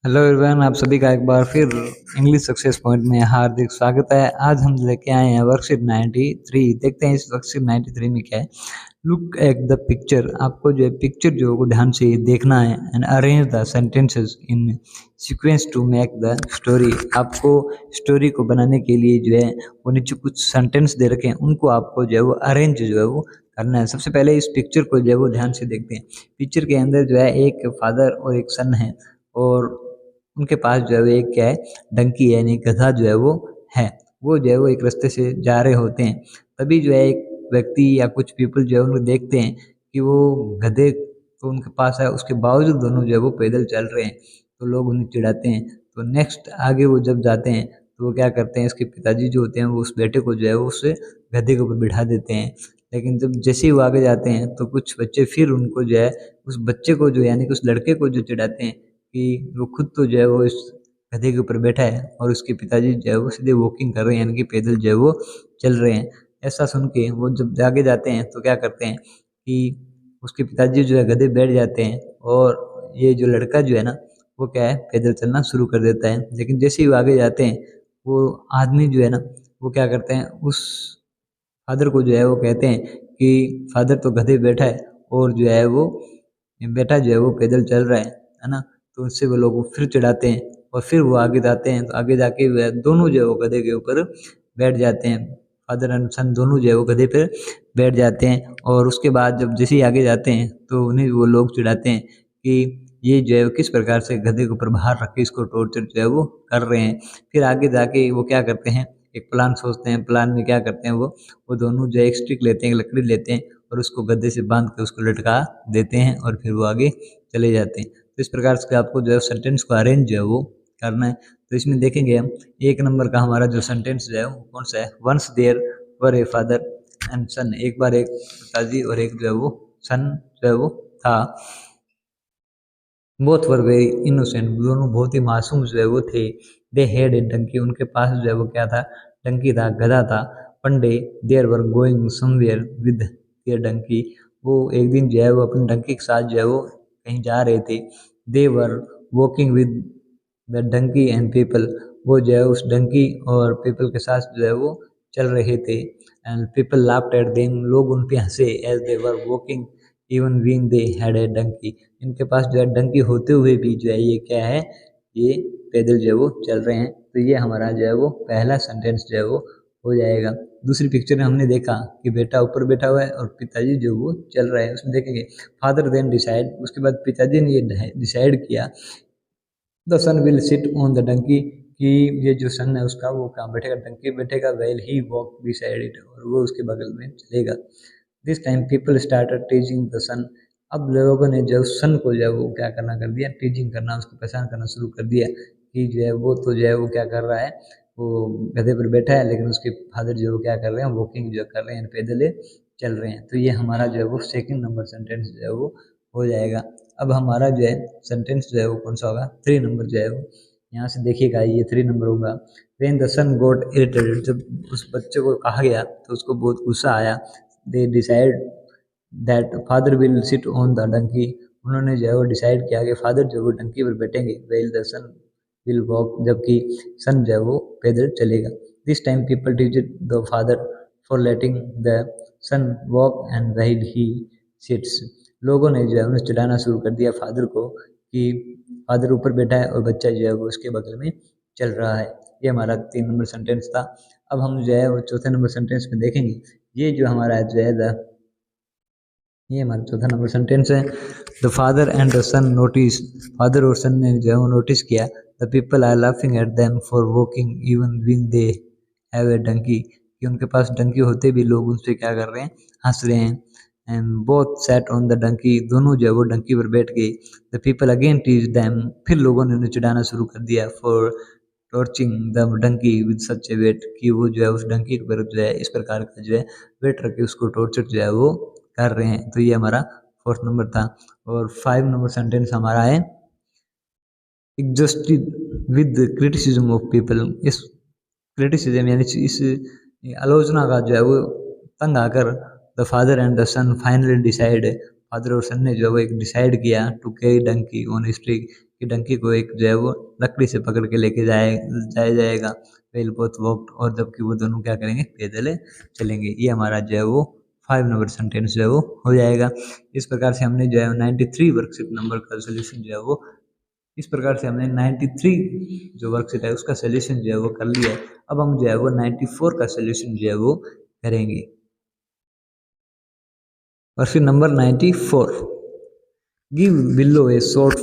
Hello everyone, आप सभी का एक बार फिर इंग्लिश सक्सेस पॉइंट में हार्दिक स्वागत है। आज हम लेके आए हैं वर्कशीट 93। देखते हैं इस वर्कशीट 93 में क्या है। Look at the picture. आपको जो है पिक्चर जो है वो ध्यान से देखना है and arrange the sentences in sequence to make the story. आपको स्टोरी को बनाने के लिए जो है वो नीचे कुछ सेंटेंस दे रखे हैं, उनको आपको जो है वो अरेंज जो है वो करना है। सबसे पहले इस पिक्चर को जो है वो ध्यान से देखते हैं। पिक्चर के अंदर जो है एक फादर और एक सन है और उनके पास जो है वो एक क्या है, डंकी है, यानी गधा जो है वो है। वो जो है वो एक रास्ते से जा रहे होते हैं। तभी जो है एक व्यक्ति या कुछ पीपल जो है उनको देखते हैं कि वो गधे तो उनके पास है, उसके बावजूद दोनों जो है वो पैदल चल रहे हैं। तो लोग उन्हें चिढ़ाते हैं। तो नेक्स्ट आगे वो जब जाते हैं तो वो क्या करते हैं, इसके पिताजी जो होते हैं वो उस बेटे को जो है वो उस गधे के ऊपर बिठा देते हैं। लेकिन जब जैसे ही वो आगे जाते हैं तो कुछ बच्चे फिर उनको जो है उस बच्चे को जो यानी कि उस लड़के को जो चिढ़ाते हैं कि वो खुद तो जो है वो इस गधे के ऊपर बैठा है और उसके पिताजी जो है वो सीधे वॉकिंग कर रहे हैं, यानी कि पैदल जो है वो चल रहे हैं। ऐसा सुन के वो जब आगे जाते हैं तो क्या करते हैं कि उसके पिताजी जो है गधे बैठ जाते हैं और ये जो लड़का जो है ना वो क्या है, पैदल चलना शुरू कर देता है। लेकिन जैसे ही वो आगे जाते हैं वो आदमी जो है ना वो क्या करते हैं, उस फादर को जो है वो कहते हैं कि फादर तो गधे बैठा है और जो है वो बेटा जो है वो पैदल चल रहा है ना। तो उससे वो लोग फिर चिढ़ाते हैं और फिर वो आगे जाते हैं। तो आगे जाके वह दोनों जो है वो गधे के ऊपर बैठ जाते हैं। फादर एंड सन दोनों जो है वो गधे पर बैठ जाते हैं और उसके बाद जब जैसे ही आगे जाते हैं तो उन्हें वो लोग चिढ़ाते हैं कि ये जो है वो किस प्रकार से गधे के ऊपर बाहर रख के इसको टॉर्चर जो है वो कर रहे हैं। फिर आगे जाके वो क्या करते हैं, एक प्लान सोचते हैं। प्लान में क्या करते हैं, वो दोनों जो है एक स्टिक लेते हैं, एक लकड़ी लेते हैं और उसको गद्दे से बांध के उसको लटका देते हैं और फिर वो आगे चले जाते हैं। तो इस प्रकार से आपको जो है सेंटेंस को अरेंज जो है वो करना है। तो इसमें देखेंगे हम एक नंबर का हमारा जो सेंटेंस जो है वो कौन सा है। Once there were a father and son. एक बार एक पिताजी और एक जो है वो सन जो है वो था। Both were very innocent. दोनों बहुत ही मासूम जो है वो थे। They had a donkey. उनके पास जो है वो क्या था, डंकी था, गधा था। One day there were going somewhere with their donkey. वो एक दिन जो है वो अपनी डंकी के साथ जो है वो कहीं जा रहे थे। They were walking with the donkey and people. वो जो है उस डंकी और पीपल के साथ जो है वो चल रहे थे। And people laughed at them. लोग उन पे हंसे as they were walking even being they had a donkey. इनके पास जो है डंकी होते हुए भी जो है ये क्या है, ये पैदल जो है वो चल रहे हैं। तो ये हमारा जो है वो पहला सेंटेंस जो है वो हो जाएगा। दूसरी पिक्चर में हमने देखा कि बेटा ऊपर बैठा हुआ है और पिताजी जो वो चल रहा है। उसमें देखेंगे फादर देन डिसाइड। उसके बाद पिताजी ने ये डिसाइड किया the son will sit on the donkey, कि ये जो सन है उसका वो कहाँ बैठेगा, डंकी बैठेगा। Well he walk beside it. और वो उसके बगल में चलेगा। This time people started teasing the son. अब लोगों ने जो सन को जो है वो क्या करना कर दिया, टीजिंग करना, उसको परेशान करना शुरू कर दिया कि जो है वो तो जो है वो क्या कर रहा है, वो गधे पर बैठा है लेकिन उसके फादर जो है वो क्या कर रहे हैं, वॉकिंग जो कर रहे हैं, पैदल चल रहे हैं। तो ये हमारा जो है वो सेकंड नंबर सेंटेंस जो है वो हो जाएगा। अब हमारा जो है सेंटेंस जो है वो कौन सा होगा, थ्री नंबर जो है वो। यहाँ से देखिएगा ये थ्री नंबर होगा। When the sun got irritated. जब उस बच्चे को कहा गया तो उसको बहुत गुस्सा आया। They decide that father will sit on the donkey. उन्होंने जो है वो डिसाइड किया कि फादर जो है वो डंकी पर बैठेंगे। Well the son will walk. जबकि सन जो है वो पैदल चलेगा। This time people teased the father for letting the son walk and well he sits. लोगों ने जो है उन्हें चिढ़ाना शुरू कर दिया फादर को कि फादर ऊपर बैठा है और बच्चा जो है वो उसके बगल में चल रहा है। ये हमारा तीन नंबर सेंटेंस था। अब हम जो है वो चौथे नंबर सेंटेंस में देखेंगे। ये जो हमारा जो है ये हमारा चौथा नंबर सेंटेंस है। The father and the son notice. Father और सन ने जो है वो नोटिस किया। The people are laughing at them for walking even when they have a donkey. कि उनके पास डंकी होते भी लोग उनसे क्या कर रहे हैं, हंस रहे हैं। And both sat on the donkey. दोनों जो है वो डंकी पर बैठ गए। The people again tease them. फिर लोगों ने उन्हें चिढ़ाना शुरू कर दिया for torturing the donkey with such a weight. कि वो जो है उस डंकी पर जो है इस प्रकार का जो है वेट रख के उसको टॉर्चर जो है वो कर रहे हैं। तो ये हमारा फोर्थ नंबर था। और फाइव नंबर सेंटेंस हमारा है exhausted with criticism of people. इस क्रिटिसिज्म यानी इस आलोचना का जो है वो तंग आकर the father and the son finally decide. Father और सन ने जो है वो एक डिसाइड किया to carry donkey on stick. कि कि डंकी को एक जो है वो लकड़ी से पकड़ के लेके जाया जाएगा। वेल बोथ वॉक्ड, और जबकि वो दोनों क्या करेंगे, पैदल चलेंगे। ये हमारा जो है वो 5 नंबर सेंटेंस जो है वो हो जाएगा। इस प्रकार से हमने जो है 93 वर्कशीट नंबर का सोल्यूशन जो है वो, इस प्रकार से हमने 93 जो वर्कशीट है उसका सोल्यूशन जो है वो कर लिया है। अब हम जो है वो 94 का सोल्यूशन जो है वो करेंगे। Worksheet number 94, give below A short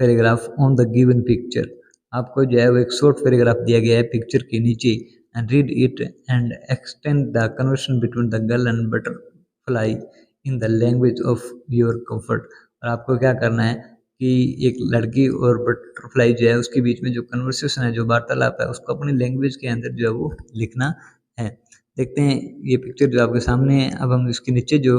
paragraph on the given picture. आपको जो है वो एक शॉर्ट पैराग्राफ दिया गया है पिक्चर के नीचे, and read it and extend the conversation between the girl and butterfly in the language of your comfort. और आपको क्या करना है कि एक लड़की और बटरफ्लाई जो है उसके बीच में जो कन्वर्सेशन है, जो वार्तालाप है, उसको अपनी लैंग्वेज के अंदर जो है वो लिखना है। देखते हैं ये पिक्चर जो आपके सामने है। अब हम इसके नीचे जो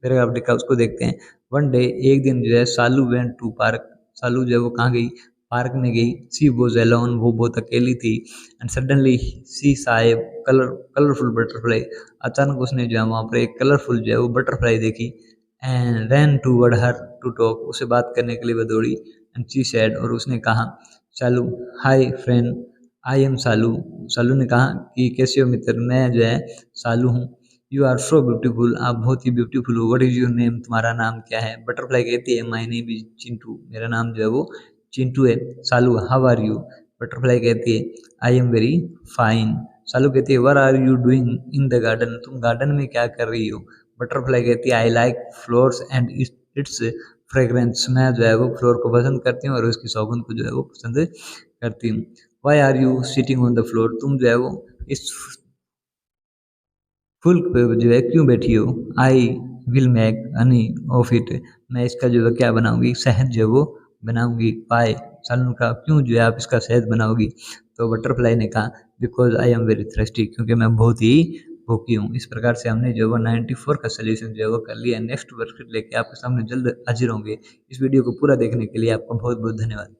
पैराग्राफ लिखा है उसको देखते हैं। वन डे, एक दिन जो है, सालू वेंट टू पार्क। सालू जो है वो कहाँ गई, पार्क में गई। शी वॉज अलोन, वो बहुत अकेली थी। And suddenly she saw a colourful butterfly. अचानक उसने जो है वहाँ पर एक कलरफुल जो है वो बटरफ्लाई देखी। And ran toward her to talk, उससे बात करने के लिए वो दौड़ी। एंड शी सेड, और उसने कहा, सालू हाय फ्रेंड, आई एम सालू। सालू ने कहा कि कैसे हो मित्र, मैं जो है सालू हूँ। यू आर सो ब्यूटीफुल, आप बहुत ही ब्यूटीफुल हो। व्हाट इज योर नेम, तुम्हारा नाम क्या है। बटरफ्लाई कहती है, माय नेम इज चिंटू, मेरा नाम जो है वो चिंटू है। Salu, how are you. Butterfly कहती है, I am very fine. Salu कहती है, what are you doing in the garden, तुम गार्डन में क्या कर रही हो। बटरफ्लाई कहती है, I like flowers and its fragrance, मैं जो है वो फ्लोर को पसंद करती हूँ और उसकी सौगंध को जो है वो पसंद करती हूँ। Why are you sitting on the floor, तुम जो है वो इस फूल पे जो है क्यों बैठी हो। I will make Honey of it, मैं इसका जो है क्या बनाऊंगी, शहद जो है वो बनाऊंगी। पाए, सालू ने कहा, क्यों जो है आप इसका शहद बनाओगी। तो बटरफ्लाई ने कहा, because I am very thirsty, क्योंकि मैं बहुत ही भूखी हूँ। इस प्रकार से हमने जो है वो 94 का सोल्यूशन जो है वो कर लिया। नेक्स्ट वर्कशीट लेके आपके सामने जल्द हाजिर होंगे। इस वीडियो को पूरा देखने के लिए आपका बहुत बहुत धन्यवाद।